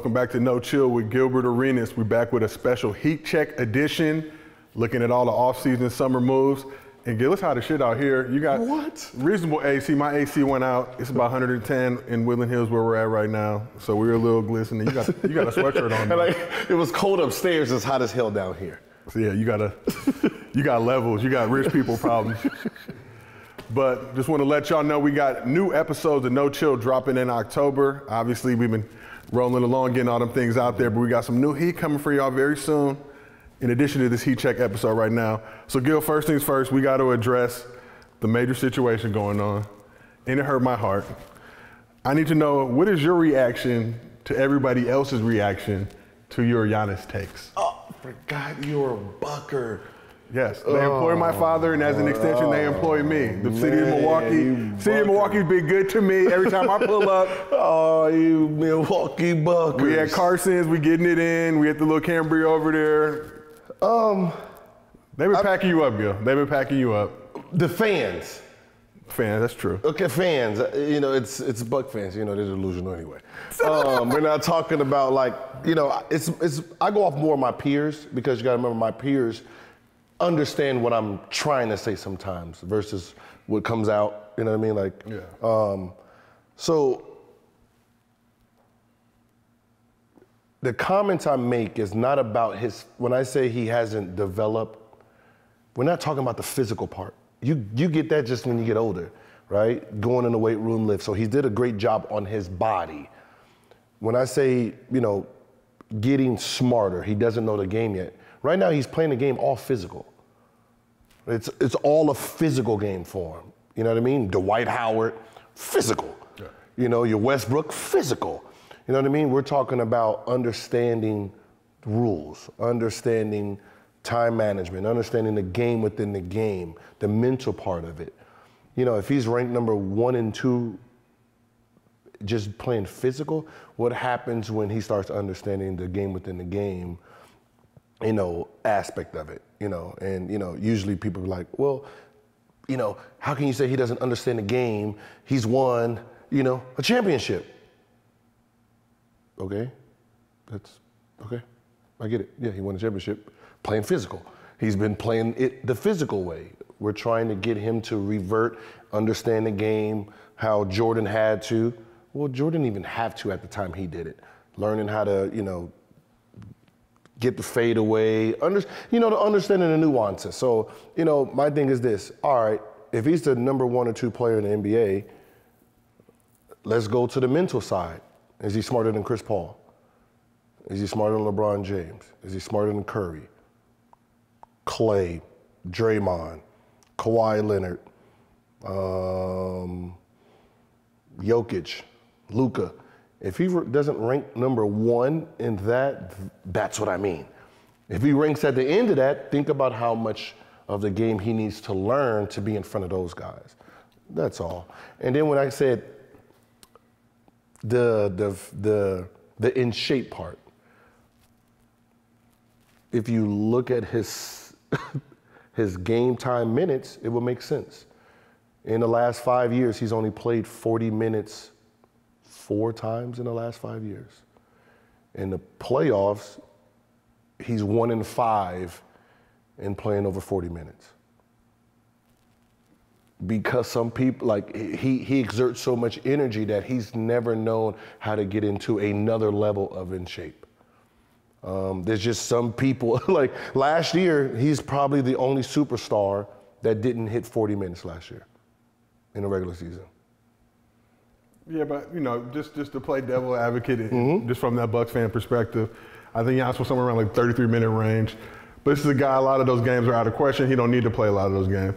Welcome back to No Chill with Gilbert Arenas. We're back with a special heat check edition, looking at all the off-season summer moves. And Gil, it's hot as shit out here. You got reasonable AC. My AC went out. It's about 110 in Woodland Hills where we're at right now. So we're a little glistening. You got a sweatshirt on. Like, it was cold upstairs. It's hot as hell down here. So yeah, you got levels. You got rich people problems. But just want to let y'all know we got new episodes of No Chill dropping in October. Obviously, we've been rolling along, getting all them things out there, but we got some new heat coming for y'all very soon, in addition to this heat check episode right now. So Gil, first things first, we got to address the major situation going on, and it hurt my heart. I need to know, what is your reaction to everybody else's reaction to your Giannis takes? Oh, for God, you're a bucker. Yes, they employ my father, and as an extension, they employ me. The city of Milwaukee's been good to me every time I pull up. Oh, you Milwaukee Buckers. We at Carson's, we getting it in. We at the little Cambria over there. They've been packing you up, Gil. They've been packing you up. The fans. Fans, that's true. Okay, fans. You know, it's Buck fans. You know, they're delusional anyway. We're not talking about like, you know, I go off more of my peers, because you got to remember my peers understand what I'm trying to say sometimes versus what comes out, you know what I mean? Like, yeah. So the comments I make is not about when I say he hasn't developed, we're not talking about the physical part. You get that just when you get older, right? Going in the weight room, lift. So he did a great job on his body. When I say, you know, getting smarter, he doesn't know the game yet. Right now he's playing the game all physical. It's all a physical game for him. You know what I mean? Dwight Howard, physical. Yeah. You know, your Westbrook, physical. You know what I mean? We're talking about understanding rules, understanding time management, understanding the game within the game, the mental part of it. You know, if he's ranked number 1 and 2, just playing physical, what happens when he starts understanding the game within the game, you know, aspect of it, you know, and, you know, usually people are like, well, you know, how can you say he doesn't understand the game? He's won, you know, a championship. Okay, that's, okay, I get it. Yeah, he won a championship playing physical. He's been playing it the physical way. We're trying to get him to revert, understand the game, how Jordan had to. Well, Jordan didn't even have to at the time he did it. Learning how to, you know, get the fade away, you know, the understanding the nuances. So, you know, my thing is this, all right, if he's the number 1 or 2 player in the NBA, let's go to the mental side. Is he smarter than Chris Paul? Is he smarter than LeBron James? Is he smarter than Curry, Clay, Draymond, Kawhi Leonard, Jokic, Luka? If he doesn't rank number 1 in that, that's what I mean. If he ranks at the end of that, think about how much of the game he needs to learn to be in front of those guys. That's all. And then when I said the in shape part, if you look at his his game time minutes, it will make sense. In the last 5 years, he's only played 40 minutes 4 times in the last 5 years. In the playoffs, he's 1 in 5 in playing over 40 minutes. Because some people, like, he exerts so much energy that he's never known how to get into another level of in shape. There's just some people, like last year, he's probably the only superstar that didn't hit 40 minutes last year in the regular season. Yeah, but, you know, just to play devil advocate, just from that Bucks fan perspective, I think Giannis was somewhere around like 33-minute range. But this is a guy, a lot of those games are out of question. He don't need to play a lot of those games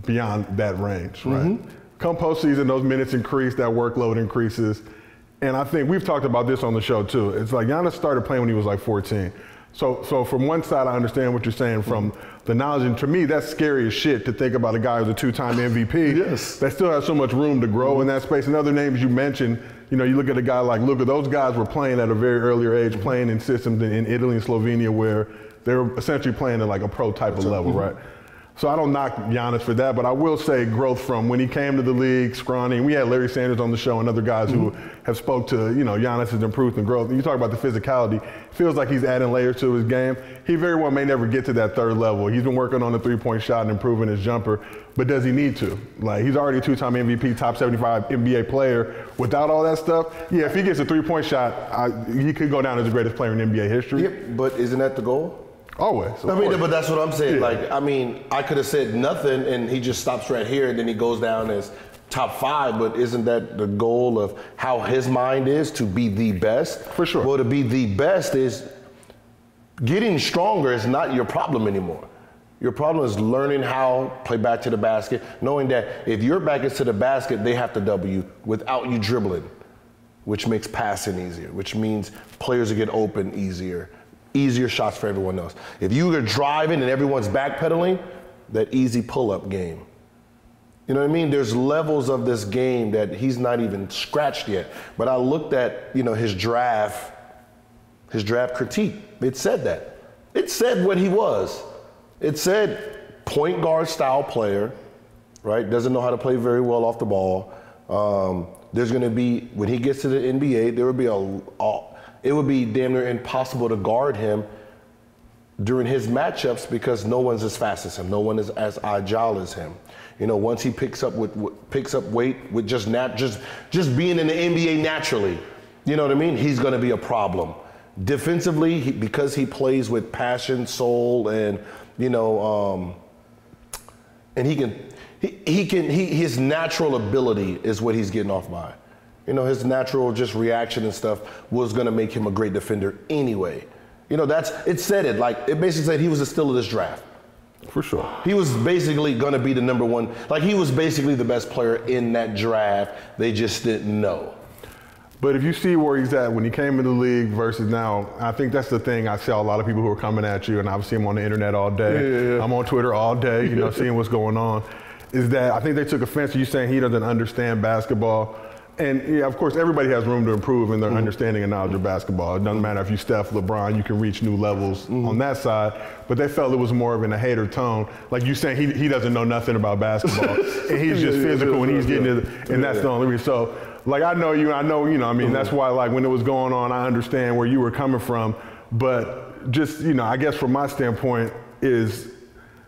beyond that range, right? Come postseason, those minutes increase, that workload increases. And I think we've talked about this on the show too. It's like Giannis started playing when he was like 14. So from one side, I understand what you're saying from the knowledge, and to me, that's scary as shit to think about a guy who's a 2-time MVP that still has so much room to grow in that space. And other names you mentioned, you know, you look at a guy like Luka, those guys were playing at a very earlier age, playing in systems in Italy and Slovenia where they were essentially playing at like a pro type of level, right? So I don't knock Giannis for that, but I will say growth from when he came to the league, scrawny. We had Larry Sanders on the show and other guys who have spoke to, Giannis's improvement and growth. And you talk about the physicality. Feels like he's adding layers to his game. He very well may never get to that third level. He's been working on the three-point shot and improving his jumper, but does he need to? Like, he's already a two-time MVP, top 75 NBA player. Without all that stuff, yeah, if he gets a three-point shot, he could go down as the greatest player in NBA history. Yeah, but isn't that the goal? Always. But that's what I'm saying. Yeah. I could have said nothing and he just stops right here and then he goes down as top 5, but isn't that the goal of how his mind is, to be the best? For sure. Well, to be the best is getting stronger is not your problem anymore. Your problem is learning how to play back to the basket, knowing that if your back is to the basket, they have to double you without you dribbling, which makes passing easier, which means players will get open easier shots for everyone else. If you are driving and everyone's backpedaling, that easy pull-up game. You know what I mean? There's levels of this game that he's not even scratched yet. But I looked at, his draft critique. It said that. It said what he was. It said point guard style player, right? Doesn't know how to play very well off the ball. There's going to be, when he gets to the NBA, there would be it would be damn near impossible to guard him during his matchups because no one's as fast as him. No one is as agile as him. Once he picks up weight with just being in the NBA naturally, you know what I mean? He's going to be a problem. Defensively, because he plays with passion, soul, and and his natural ability is what he's getting off by. His natural just reaction and stuff was going to make him a great defender anyway. It said it. Like, it basically said he was a steal of this draft. For sure. He was basically going to be the number one. Like, he was basically the best player in that draft. They just didn't know. But if you see where he's at when he came into the league versus now, I think that's the thing. I see a lot of people who are coming at you, and I've seen him on the internet all day. Yeah. I'm on Twitter all day, seeing what's going on, is that I think they took offense to you saying he doesn't understand basketball. And yeah, of course, everybody has room to improve in their understanding and knowledge of basketball. It doesn't matter if you Steph, LeBron, you can reach new levels on that side. But they felt it was more of in a hater tone. Like you saying, he doesn't know nothing about basketball. And he's just physical and he's getting it. And that's the only reason. So, like, I know you, that's why, like, when it was going on, I understand where you were coming from. But just, I guess from my standpoint is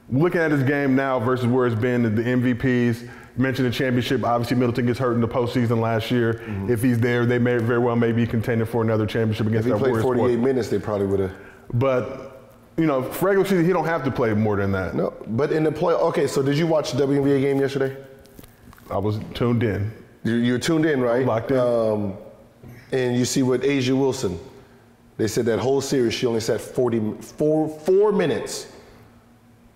looking at his game now versus where it's been, the MVPs, mentioned the championship. Obviously, Middleton gets hurt in the postseason last year. If he's there, they may very well be contending for another championship against that Warriors. If he played 48 minutes, they probably would have. But, for regular season, he don't have to play more than that. No, but in the play, okay, so did you watch the WNBA game yesterday? I was tuned in. You're tuned in, right? Locked in. And you see what A'ja Wilson, they said that whole series, she only sat 4 minutes.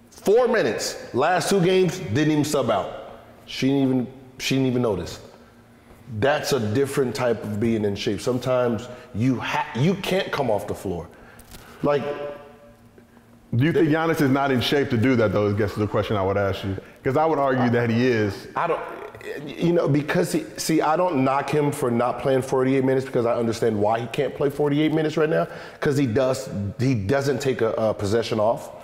4 minutes. Last 2 games, didn't even sub out. She didn't even notice. That's a different type of being in shape. Sometimes you can't come off the floor. Like, do you think Giannis is not in shape to do that, though? I guess is the question I would ask you. Because I would argue that he is. I don't, because I don't knock him for not playing 48 minutes because I understand why he can't play 48 minutes right now. Because he doesn't take a possession off.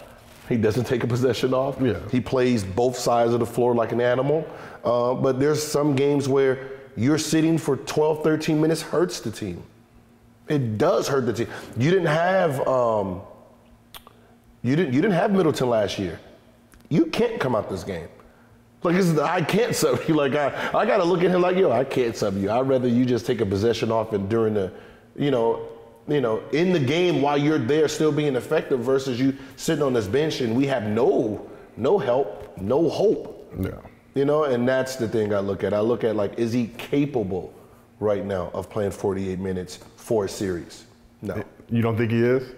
He doesn't take a possession off. Yeah. He plays both sides of the floor like an animal. But there's some games where you're sitting for 12, 13 minutes hurts the team. It does hurt the team. You didn't have Middleton last year. You can't come out this game. Like, I can't sub you. Like, I got to look at him like, I can't sub you. I'd rather you just take a possession off and during the, in the game while you're there still being effective versus you sitting on this bench and we have no help, no hope. Yeah. And that's the thing I look at. I look at, like, is he capable right now of playing 48 minutes for a series? No. You don't think he is?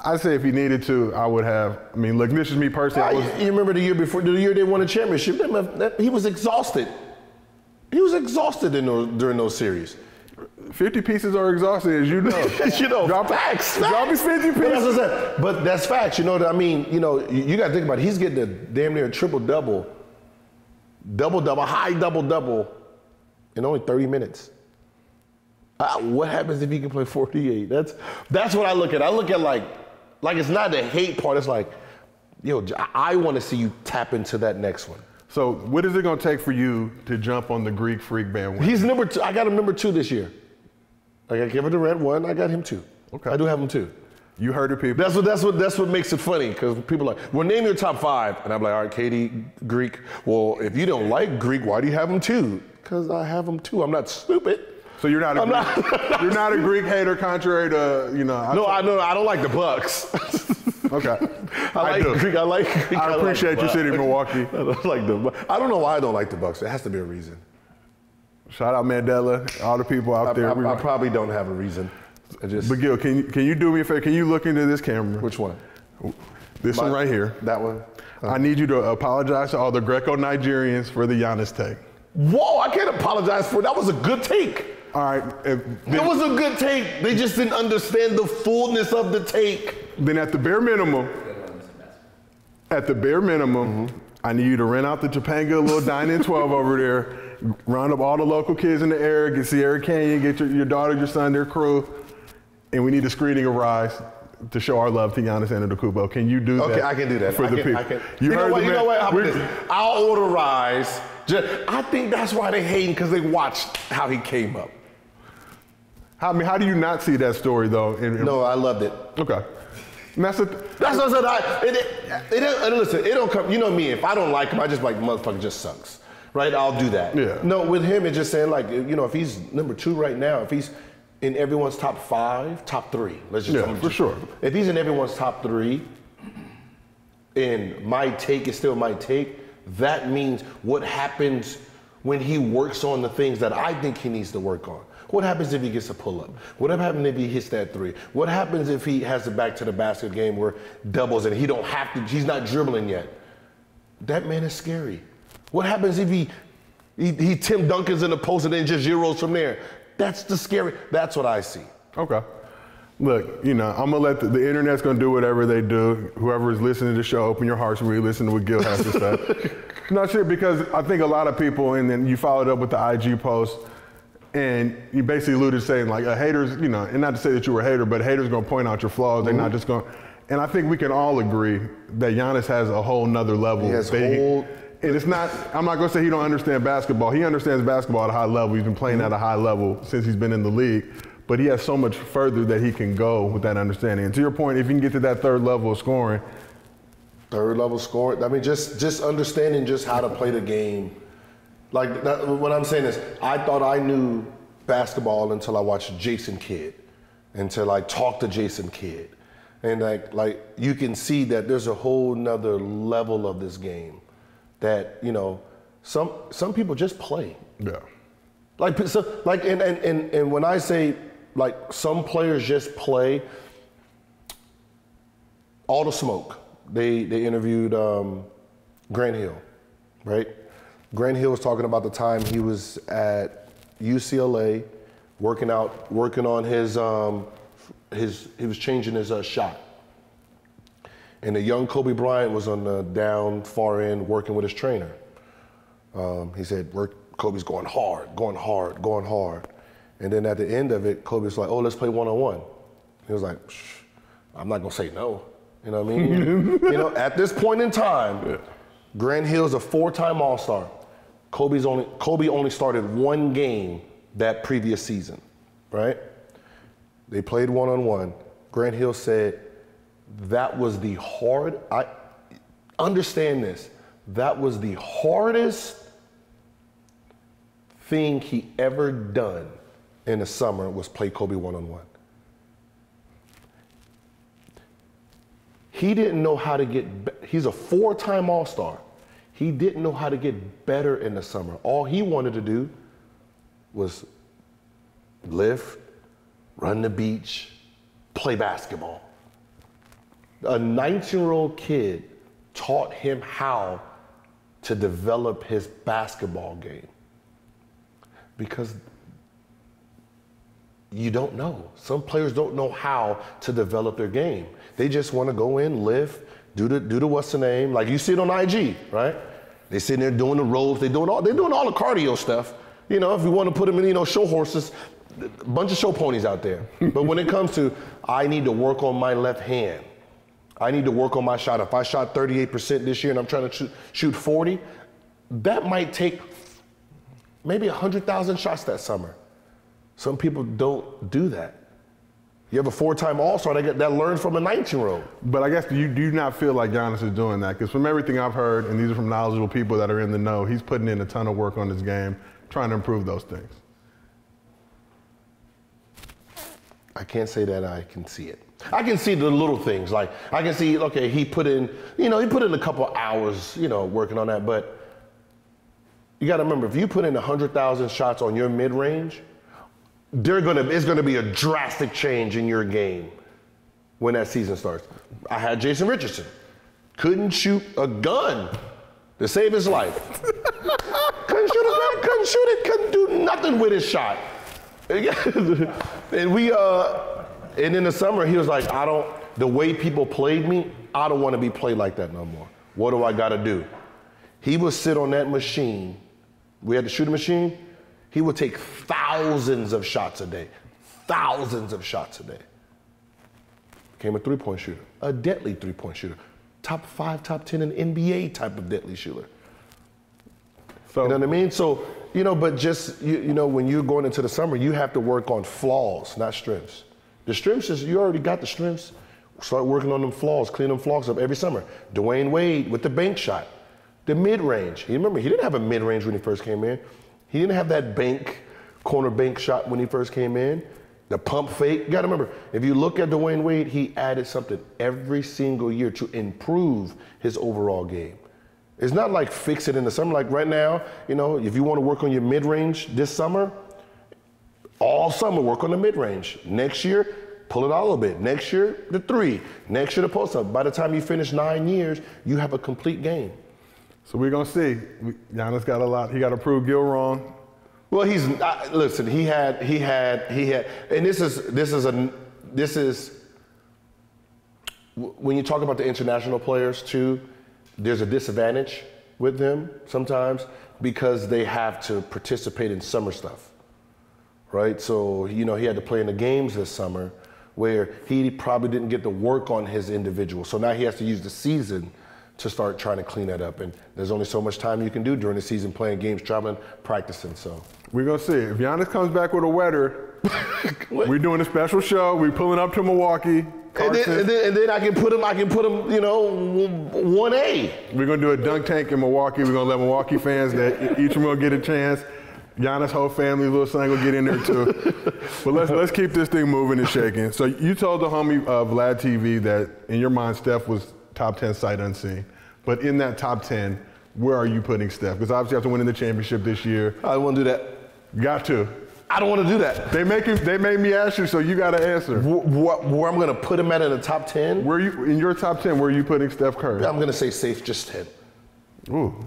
I'd say if he needed to, I would have. I mean, look, this is me personally. You remember the year before, the year they won a championship, he was exhausted. He was exhausted during those series. 50 pieces are exhausting, as you know. Facts. Drop his 50 pieces. But that's facts. You got to think about it. He's getting a damn near triple-double, high double-double in only 30 minutes. What happens if he can play 48? That's what I look at. I look at like it's not the hate part. It's like yo, I want to see you tap into that next one. So what is it going to take for you to jump on the Greek Freak bandwagon? He's number 2. I got him number 2 this year. I got Kevin Durant 1. I got him 2. Okay. I do have him 2. You heard it, people. That's what makes it funny, because people are like, well, name your top 5. And I'm like, all right, KD, Greek. Well, if you don't like Greek, why do you have him 2? Because I have him 2. I'm not stupid. So you're not you're not a Greek hater, contrary to, you know. I don't like the Bucks. Okay. I like Greek. I appreciate your city, Milwaukee. I don't know why I don't like the Bucks. It has to be a reason. Shout out Mandela, all the people out there. I probably don't have a reason. But Gil, can you do me a favor? Can you look into this camera? Which one? This one right here. That one? I need you to apologize to all the Greco-Nigerians for the Giannis take. Whoa, I can't apologize for it. That was a good take. All right. It was a good take. They just didn't understand the fullness of the take. Then at the bare minimum, I need you to rent out the Topanga little Dine-In 12 over there, round up all the local kids in the area, get Sierra Canyon, get your daughter, your son, their crew, and we need a screening of Rise to show our love to Giannis Antetokounmpo. Can you do that? Okay, I can do that. For the people. You know what? How about this? I'll order Rise. I think that's why they hating, because they watched how he came up. How do you not see that story though? No, I loved it. Okay. That's what I said. Listen, it don't come. You know me. If I don't like him, I just like, motherfucker just sucks, right? I'll do that. Yeah. No, with him, it's just saying, like, you know, if he's number 2 right now, if he's in everyone's top 5, top 3, let's just for sure. If he's in everyone's top 3, and my take is still my take, that means what happens when he works on the things that I think he needs to work on. What happens if he gets a pull-up? What happens if he hits that 3? What happens if he has the back to the basket game where doubles and he don't have to, he's not dribbling yet? That man is scary. What happens if he Tim Duncan's in the post and then just zeros from there? That's the scary, that's what I see. Okay. Look, you know, I'm gonna let the internet's gonna do whatever they do. Whoever is listening to the show, open your hearts and really listen to what Gil has to say. No, shit, because I think a lot of people, and then you followed up with the IG post, and you basically alluded to saying, like, haters, you know, and not to say that you were a hater, but haters gonna point out your flaws. They're not just gonna, and I think we can all agree that Giannis has a whole nother level. He has and it's not, I'm not gonna say he don't understand basketball. He understands basketball at a high level. He's been playing at a high level since he's been in the league, but he has so much further that he can go with that understanding. And to your point, if you can get to that 3rd level of scoring. 3rd level scoring, I mean, just understanding just how to play the game. Like, what I'm saying is, I thought I knew basketball until I watched Jason Kidd, until I talked to Jason Kidd. And like you can see that there's a whole nother level of this game that, you know, some people just play. Yeah. And when I say, like, some players just play, All the Smoke, they interviewed Grant Hill, right? Grant Hill was talking about the time he was at UCLA working on his he was changing his shot. And the young Kobe Bryant was on the down far end working with his trainer. He said, Kobe's going hard. And then at the end of it, Kobe's like, oh, let's play one-on-one. He was like, I'm not gonna say no. You know what I mean? You know, at this point in time, Grant Hill's a 4-time All-Star. Kobe only started 1 game that previous season, right? They played one-on-one. Grant Hill said, that was the understand this, that was the hardest thing he ever done in the summer was play Kobe one-on-one. He didn't know how to get, he's a 4-time All-Star. He didn't know how to get better in the summer. All he wanted to do was lift, run the beach, play basketball. A 19-year-old kid taught him how to develop his basketball game. Because you don't know. Some players don't know how to develop their game. They just want to go in, lift, do the what's the name, like you see it on IG, right? They sitting there doing the ropes, they're doing all the cardio stuff. You know, if you want to put them in, you know, show horses, a bunch of show ponies out there. But when it comes to, I need to work on my left hand, I need to work on my shot. If I shot 38% this year and I'm trying to shoot 40, that might take maybe 100,000 shots that summer. Some people don't do that. You have a 4-time All-Star that learned from a 19-year-old. But I guess do you not feel like Giannis is doing that? Because from everything I've heard, and these are from knowledgeable people that are in the know, he's putting in a ton of work on his game, trying to improve those things. I can't say that I can see it. I can see the little things. Like, I can see, okay, he put in a couple hours, working on that. But you got to remember, if you put in 100,000 shots on your mid-range, it's going to be a drastic change in your game when that season starts. I had Jason Richardson. Couldn't shoot a gun to save his life. Couldn't shoot a gun, couldn't shoot it, couldn't do nothing with his shot. And in the summer, he was like, the way people played me, I don't want to be played like that no more. What do I got to do? He would sit on that machine. We had the shooting machine. He would take thousands of shots a day. Thousands of shots a day. Became a three-point shooter, a deadly three-point shooter. Top 5, top 10 in NBA type of deadly shooter. So, you know what I mean? So, but just, when you're going into the summer, you have to work on flaws, not strengths. The strengths is, you already got the strengths. Start working on them flaws, clean them flaws up every summer. Dwayne Wade with the bank shot, the mid-range. You remember, he didn't have a mid-range when he first came in. He didn't have that corner bank shot when he first came in. The pump fake. You gotta remember, if you look at Dwayne Wade, he added something every single year to improve his overall game. It's not like fix it in the summer. Like right now, if you want to work on your mid-range this summer, all summer work on the mid-range. Next year, pull it out a little bit. Next year, the 3. Next year, the post-up. By the time you finish 9 years, you have a complete game. So we're gonna see. Giannis got a lot. He got to prove Gil wrong. Well, listen. He had, and this is when you talk about the international players too. There's a disadvantage with them sometimes because they have to participate in summer stuff, right? So he had to play in the games this summer where he probably didn't get to work on his individual. So now he has to use the season to start trying to clean that up. And there's only so much time you can do during the season playing games, traveling, practicing, so. We're gonna see. If Giannis comes back with a wetter, we're doing a special show. We're pulling up to Milwaukee. And then I can put him, 1A. We're gonna do a dunk tank in Milwaukee. We're gonna let Milwaukee fans that each one will get a chance. Giannis' whole family, little son, will get in there too. But let's keep this thing moving and shaking. So you told the homie Vlad TV that in your mind Steph was top 10 sight unseen. But in that top 10, where are you putting Steph? Because obviously after winning the championship this year. I don't want to do that. Got to. I don't want to do that. They made me ask you, so you got to answer. Where I'm going to put him at in the top 10? Where you in your top 10? Where are you putting Steph Curry? I'm going to say safe, just 10. Ooh.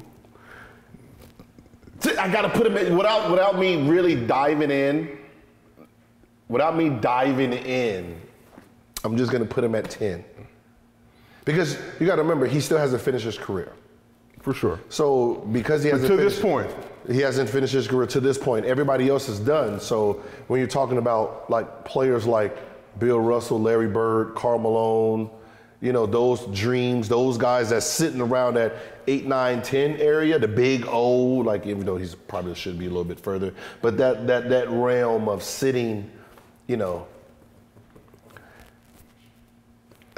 I got to put him in without me really diving in. Without me diving in, I'm just going to put him at 10. Because you got to remember, he still hasn't finished his career. For sure. So because he hasn't this point. He hasn't finished his career to this point. Everybody else is done. So when you're talking about like players like Bill Russell, Larry Bird, Karl Malone, those dreams, those guys that's sitting around that 8, 9, 10 area, the big O, like even though he's probably should be a little bit further, but that realm of sitting,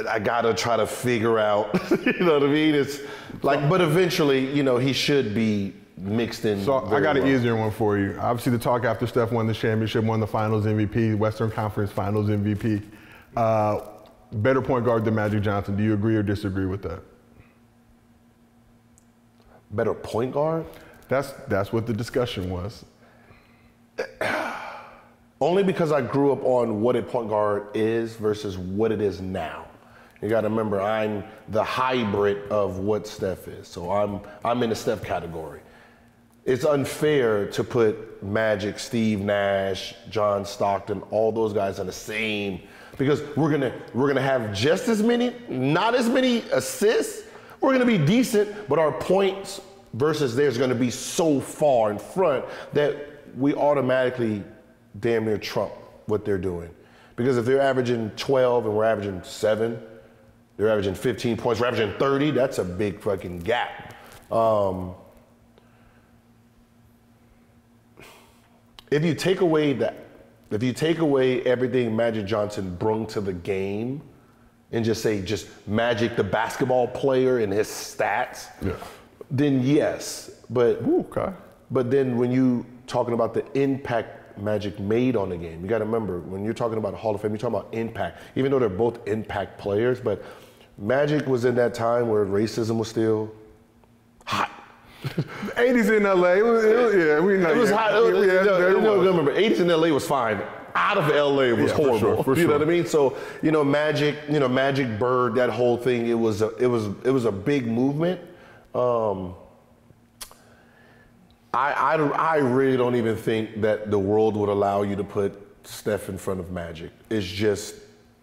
I gotta try to figure out, you know what I mean? It's like, but eventually, he should be mixed in. So I got an easier one for you. Obviously, the talk after Steph won the championship, won the Finals MVP, Western Conference Finals MVP. Better point guard than Magic Johnson. Do you agree or disagree with that? Better point guard? That's what the discussion was. Only because I grew up on what a point guard is versus what it is now. You got to remember, I'm the hybrid of what Steph is. So I'm in the Steph category. It's unfair to put Magic, Steve Nash, John Stockton, all those guys on the same, because we're gonna have just as many, not as many assists. We're gonna be decent, but our points versus theirs gonna be so far in front that we automatically damn near trump what they're doing. Because if they're averaging 12 and we're averaging 7, They're averaging 15 points, we're averaging 30. That's a big fucking gap. If you take away everything Magic Johnson brought to the game, and just say Magic the basketball player and his stats, then yes. But but then when you talking about the impact Magic made on the game, you got to remember when you're talking about Hall of Fame, you're talking about impact. Even though they're both impact players, but Magic was in that time where racism was still hot. 80s in LA, it was hot. Remember, 80s in LA was fine. Out of LA was horrible. For sure. You know what I mean? So Magic, Magic Bird, that whole thing. It was a big movement. I really don't even think that the world would allow you to put Steph in front of Magic. It's just,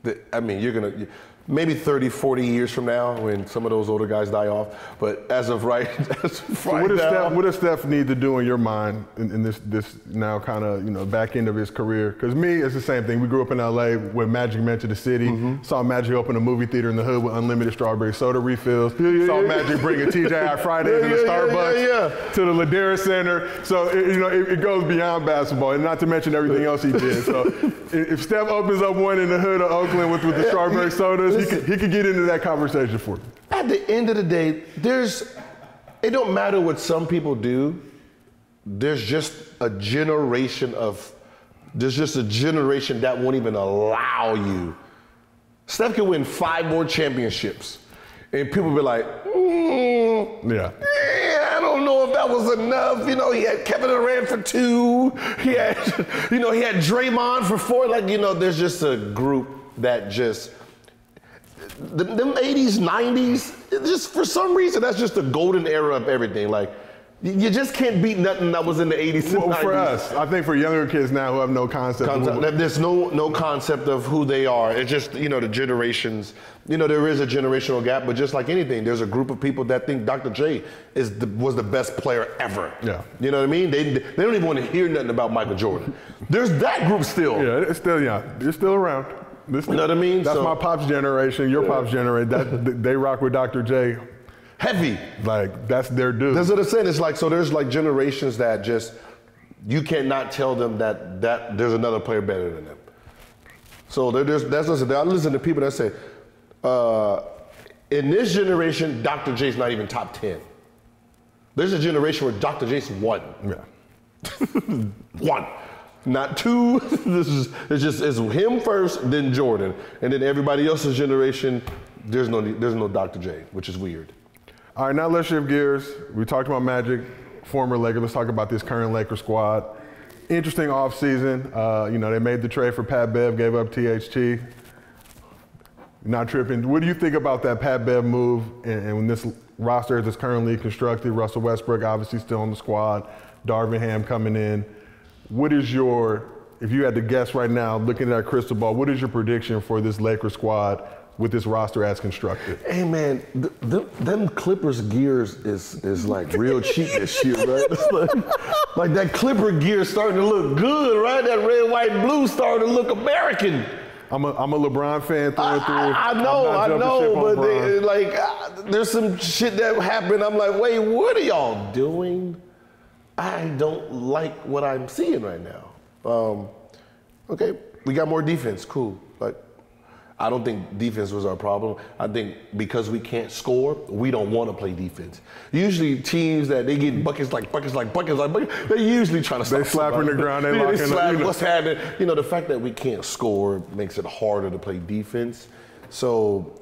you're gonna. Maybe 30, 40 years from now when some of those older guys die off. But as of right now. What does Steph need to do in your mind in this now kind of, back end of his career? Because me, it's the same thing. We grew up in LA when Magic mentioned the city. Saw Magic open a movie theater in the hood with unlimited strawberry soda refills. Saw Magic bring a TGI Fridays in the Starbucks to the Ladera Center. So, it goes beyond basketball, and not to mention everything else he did. So if Steph opens up one in the hood of Oakland with the strawberry sodas, he could get into that conversation for me. At the end of the day, it don't matter what some people do. There's just a generation that won't even allow you. Steph can win 5 more championships, and people be like, I don't know if that was enough. He had Kevin Durant for 2. He had Draymond for 4. There's just a group that just. Them 80s, 90s, just for some reason, that's just the golden era of everything. You just can't beat nothing that was in the 80s and 90s. For us, I think for younger kids now who have no concept. There's no concept of who they are. It's just, the generations, there is a generational gap, but just like anything, there's a group of people that think Dr. J was the best player ever. Yeah. You know what I mean? They don't even want to hear nothing about Michael Jordan. There's that group still. Yeah, it's still, they're still around. You know what I mean? That's my pop's generation, your pop's generation. They rock with Dr. J. Heavy. That's their dude. That's what I'm saying. It's there's generations that just, you cannot tell them that there's another player better than them. So I listen to people that say, in this generation, Dr. J's not even top 10. There's a generation where Dr. J's 1. Yeah. 1. Not 2. It's him first, then Jordan, and then everybody else's generation. There's no Dr. J, which is weird. All right, now let's shift gears. We talked about Magic, former Laker. Let's talk about this current Laker squad. Interesting offseason. They made the trade for Pat Bev, gave up THT. Not tripping. What do you think about that Pat Bev move and when this roster is currently constructed? Russell Westbrook obviously still on the squad. Darvin Ham coming in. What is if you had to guess right now, looking at that crystal ball, what is your prediction for this Lakers squad with this roster as constructed? Hey man, them Clippers gears is real cheap this year, right? It's like that Clipper gear starting to look good, right? That red, white, and blue starting to look American. I'm a LeBron fan through and through. I know, but there's some shit that happened. I'm like, wait, what are y'all doing? I don't like what I'm seeing right now. Okay, we got more defense, cool. I don't think defense was our problem. I think because we can't score, we don't want to play defense. Usually teams that they get buckets, they usually trying to stop. They slap in the ground, they lock in. What's happening? The fact that we can't score makes it harder to play defense. So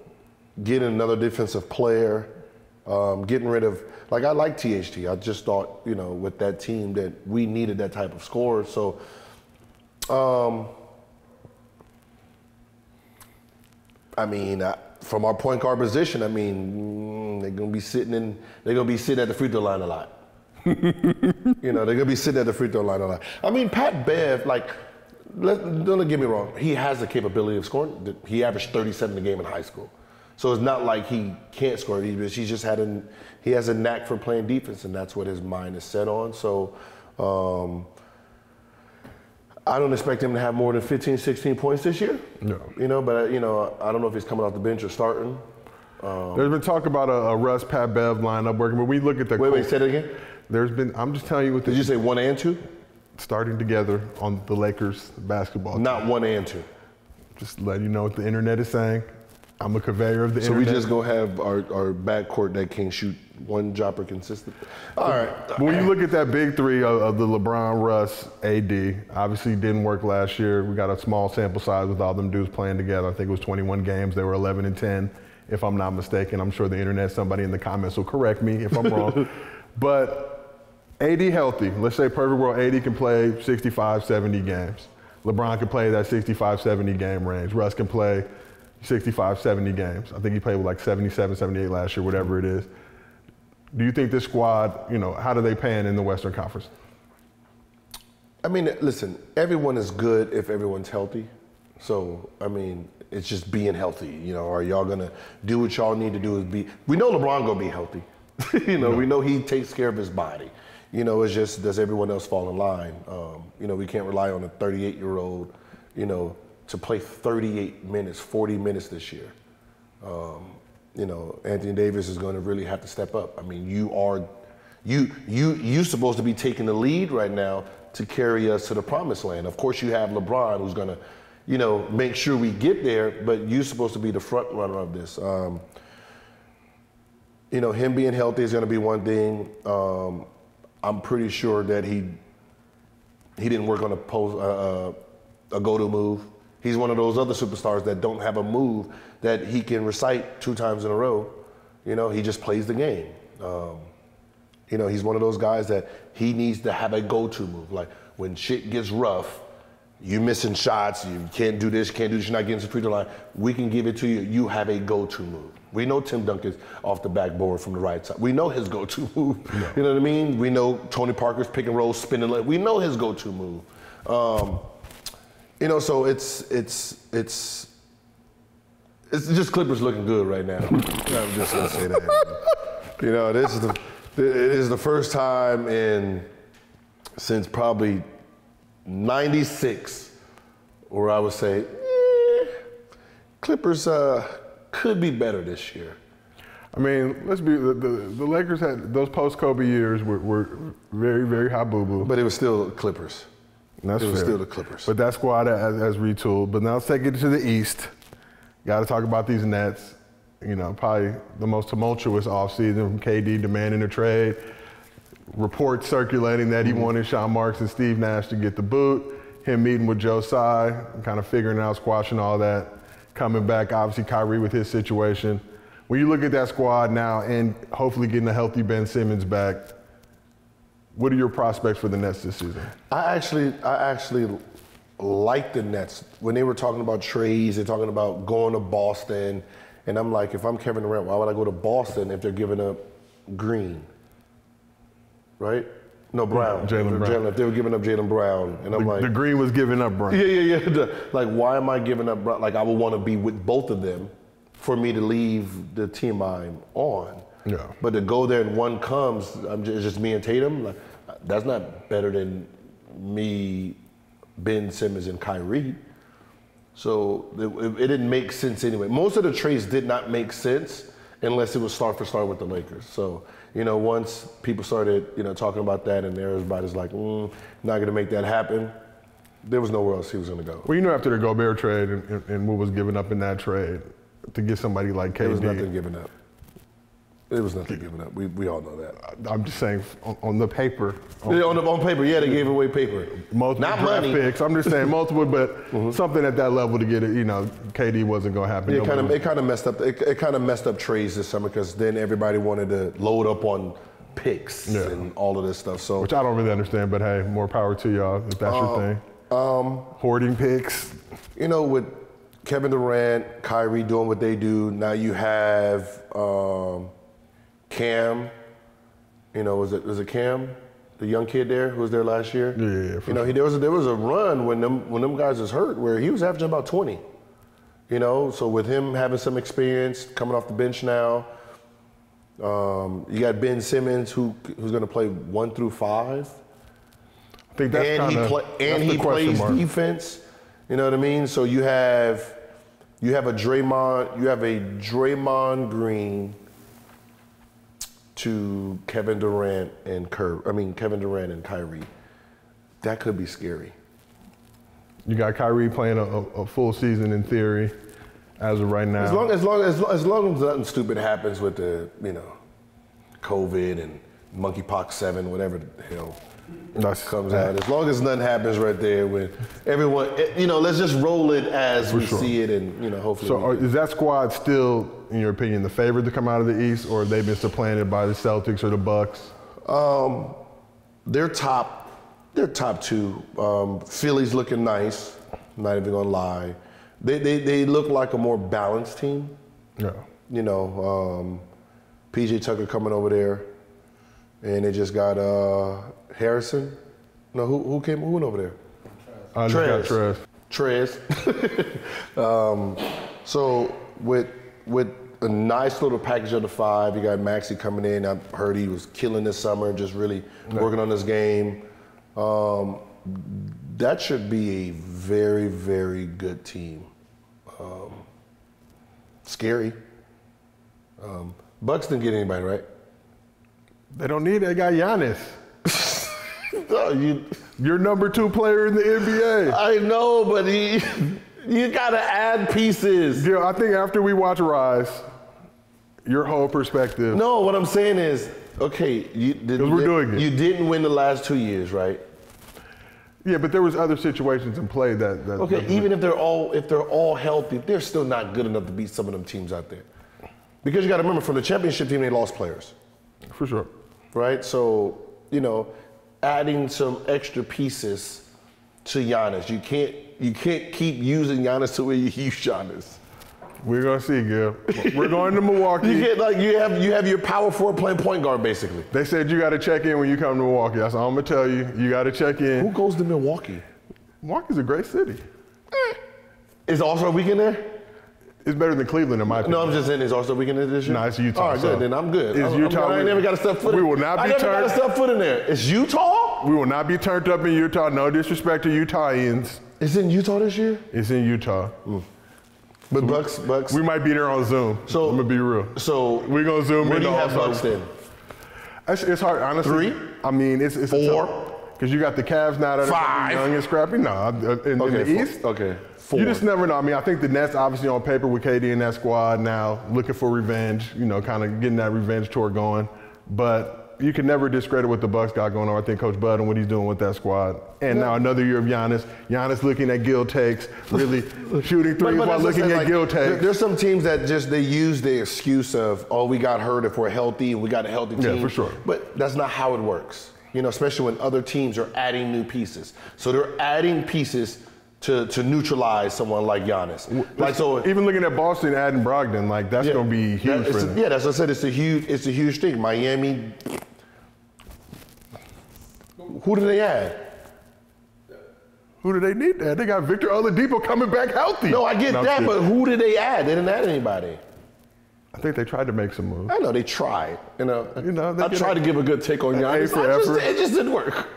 getting another defensive player, getting rid of, I like THT. I just thought, with that team that we needed that type of scorer. So, from our point guard position, they're gonna be sitting at the free throw line a lot. They're gonna be sitting at the free throw line a lot. Pat Bev, don't get me wrong, he has the capability of scoring. He averaged 37 a game in high school. So it's not like he can't score. He just he has a knack for playing defense, and that's what his mind is set on. So I don't expect him to have more than 15, 16 points this year. No. But I don't know if he's coming off the bench or starting. There's been talk about a Russ, Pat Bev lineup working, but we look at the Wait, say that again? There's been, I'm just telling you what Did you say 1 and 2? Starting together on the Lakers basketball Not team. 1 and 2. Just letting you know what the internet is saying. I'm a conveyor of the internet. So we just go have our backcourt that can shoot one jumper consistent. All right. But when you look at that big three of the LeBron, Russ, AD, obviously didn't work last year. We got a small sample size with all them dudes playing together. I think it was 21 games. They were 11 and 10, if I'm not mistaken. I'm sure the internet, somebody in the comments will correct me if I'm wrong. But AD healthy. Let's say perfect world, AD can play 65, 70 games. LeBron can play that 65, 70 game range. Russ can play 65, 70 games. I think he played with like 77, 78 last year, whatever it is. Do you think this squad, how do they pan in the Western Conference? I mean, listen, everyone is good if everyone's healthy. So, I mean, it's just being healthy. Are y'all going to do what y'all need to do is be. We know LeBron going to be healthy. We know he takes care of his body. It's just, does everyone else fall in line? We can't rely on a 38-year-old, to play 38 minutes, 40 minutes this year. Anthony Davis is going to really have to step up. I mean, you're supposed to be taking the lead right now to carry us to the promised land. Of course, you have LeBron who's going to, make sure we get there, but you're supposed to be the front runner of this. Him being healthy is going to be one thing. I'm pretty sure that he didn't work on a go-to move. He's one of those other superstars that don't have a move that he can recite 2 times in a row. He just plays the game. He's one of those guys that he needs to have a go-to move. Like when shit gets rough, you missing shots, you can't do this, you're not getting to the free throw line. We can give it to you. You have a go-to move. We know Tim Duncan's off the backboard from the right side. We know his go-to move. Yeah. You know what I mean? We know Tony Parker's pick and roll, spinning. We know his go-to move. So it's just Clippers looking good right now. I'm just gonna say that. It is the first time since probably '96 where I would say Clippers could be better this year. I mean, let's be the Lakers had those post-Kobe years were very, very high boo-boo. But it was still Clippers. That's it was fair. still the Clippers. But that squad has retooled. But now let's take it to the East. Got to talk about these Nets. Probably the most tumultuous offseason from KD demanding a trade. Reports circulating that he wanted Sean Marks and Steve Nash to get the boot. Him meeting with Josiah, kind of figuring out, squashing all that. Coming back, obviously Kyrie with his situation. When you look at that squad now and hopefully getting a healthy Ben Simmons back, what are your prospects for the Nets this season? I actually like the Nets. When they were talking about trades, they're talking about going to Boston. And I'm like, if I'm Kevin Durant, why would I go to Boston if they're giving up Green? Right? No, Brown. Jaylen Brown. If they were giving up Jaylen Brown. And I'm like. The Green was giving up Brown. Yeah. Like, why am I giving up Brown? Like, I would want to be with both of them for me to leave the team I'm on. Yeah. But to go there and one comes, it's just me and Tatum. Like, that's not better than me, Ben Simmons, and Kyrie. So it didn't make sense anyway. Most of the trades did not make sense unless it was star for star with the Lakers. So, once people started, talking about that and everybody's like, not going to make that happen, there was nowhere else he was going to go. Well, after the Gobert trade and what was given up in that trade, to get somebody like KD. There was nothing given up. It was nothing given up. We all know that. I'm just saying, on the paper. On paper, yeah, they gave away paper. Multiple not draft money. picks. I'm just saying multiple, but something at that level to get it. KD wasn't going to happen. Yeah, it kind of messed up. It kind of messed up trades this summer because then everybody wanted to load up on picks and all of this stuff. So, which I don't really understand, but hey, more power to y'all if that's your thing. Hoarding picks. With Kevin Durant, Kyrie doing what they do, now you have. Cam, was it Cam, the young kid there who was there last year? Yeah. Sure. There was a run when them guys was hurt where he was averaging about 20. So with him having some experience coming off the bench now, you got Ben Simmons who's going to play 1 through 5. I think that's he plays defense. You know what I mean? So you have You have a Draymond Green to Kevin Durant and Kevin Durant and Kyrie. That could be scary. You got Kyrie playing a full season in theory, as of right now. As long as nothing stupid happens with the COVID and monkeypox 7, whatever the hell comes out. As long as nothing happens right there, when everyone, let's just roll it as we see it, and hopefully. So, is that squad still, in your opinion, the favorite to come out of the East, or have they been supplanted by the Celtics or the Bucks? They're top 2. Philly's looking nice. Not even gonna lie. They look like a more balanced team. Yeah. PJ Tucker coming over there, and they just got Harrison. No, who went over there? Trez. So with a nice little package of the 5, you got Maxey coming in. I heard he was killing this summer, just really working on his game. That should be a very, very good team. Scary. Bucks didn't get anybody, right? They don't need it. They got Giannis. No, Your number 2 player in the NBA. I know, but you gotta add pieces. I think after we watch Rise, your whole perspective. No, what I'm saying is, okay, you didn't win the last 2 years, right? Yeah, but there was other situations in play that okay, even if they're all healthy, they're still not good enough to beat some of them teams out there. Because you got to remember, from the championship team, they lost players. For sure. Right? So, adding some extra pieces to Giannis. You can't keep using Giannis the way you use Giannis. We're gonna see, Gil. We're going to Milwaukee. You have your power forward playing point guard, basically. They said you got to check in when you come to Milwaukee. That's all I'm gonna tell you. You got to check in. Who goes to Milwaukee? Milwaukee's a great city. Is All-Star Weekend there? It's better than Cleveland, in my opinion. No, I'm just saying, is All-Star Weekend this year? No, it's Utah. All right, good. Then I'm good. It's Utah. I ain't never got to step foot in. We will not be turned. I never got to step foot in there. It's Utah? We will not be turned up in Utah. No disrespect to Utahians. It's in Utah this year? It's in Utah. But Bucks. We might be there on Zoom. So I'm gonna be real. So we're gonna Zoom. Where do you have Bucks then? It's hard, honestly. 3? I mean, it's 4. Because you got the Cavs now that 5. are young and scrappy. No, in the East. Okay. 4. You just never know. I mean, I think the Nets, obviously on paper with KD in that squad now, looking for revenge. Kind of getting that revenge tour going. But you can never discredit what the Bucks got going on. I think Coach Bud and what he's doing with that squad. And now another year of Giannis. Giannis looking at Gil takes, really shooting threes while looking at Gil takes. There's some teams that they use the excuse of, we got hurt if we're healthy and we got a healthy team. Yeah, for sure. But that's not how it works. Especially when other teams are adding new pieces. So they're adding pieces to neutralize someone like Giannis. Even looking at Boston adding Brogdon, that's going to be huge for them. Yeah, that's what I said. It's a huge thing. Miami. Who do they add? Who do they need to add? They got Victor Oladipo coming back healthy. No, I get that, but who did they add? They didn't add anybody. I think they tried to make some moves. I know they tried. I tried to give a good take on Giannis. It just didn't work.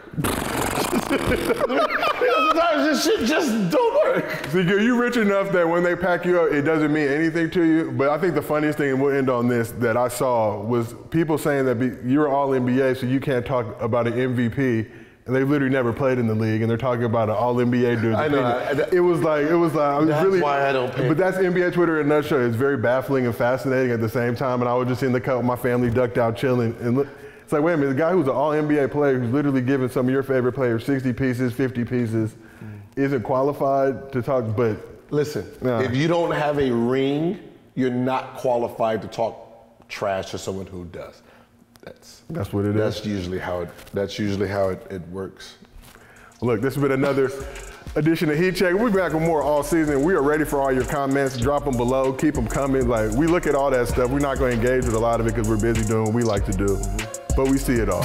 Sometimes this shit just don't work. See, you're rich enough that when they pack you up, it doesn't mean anything to you. But I think the funniest thing, and we'll end on this, that I saw was people saying that you're all NBA, so you can't talk about an MVP. And they literally never played in the league, and they're talking about an all-NBA dude. I know. It was like, that's really, why I don't pay. But that's NBA Twitter in a nutshell. It's very baffling and fascinating at the same time. And I was just in the cut with my family, ducked out, chilling. And look, it's like, wait a minute, the guy who's an all-NBA player who's literally giving some of your favorite players 60 pieces, 50 pieces, isn't qualified to talk, but. Listen, if you don't have a ring, you're not qualified to talk trash to someone who does. That's what it is. That's usually how it works. Look, this has been another edition of Heat Check. We'll be back with more all season. We are ready for all your comments. Drop them below. Keep them coming. We look at all that stuff. We're not going to engage with a lot of it because we're busy doing what we like to do. But we see it all.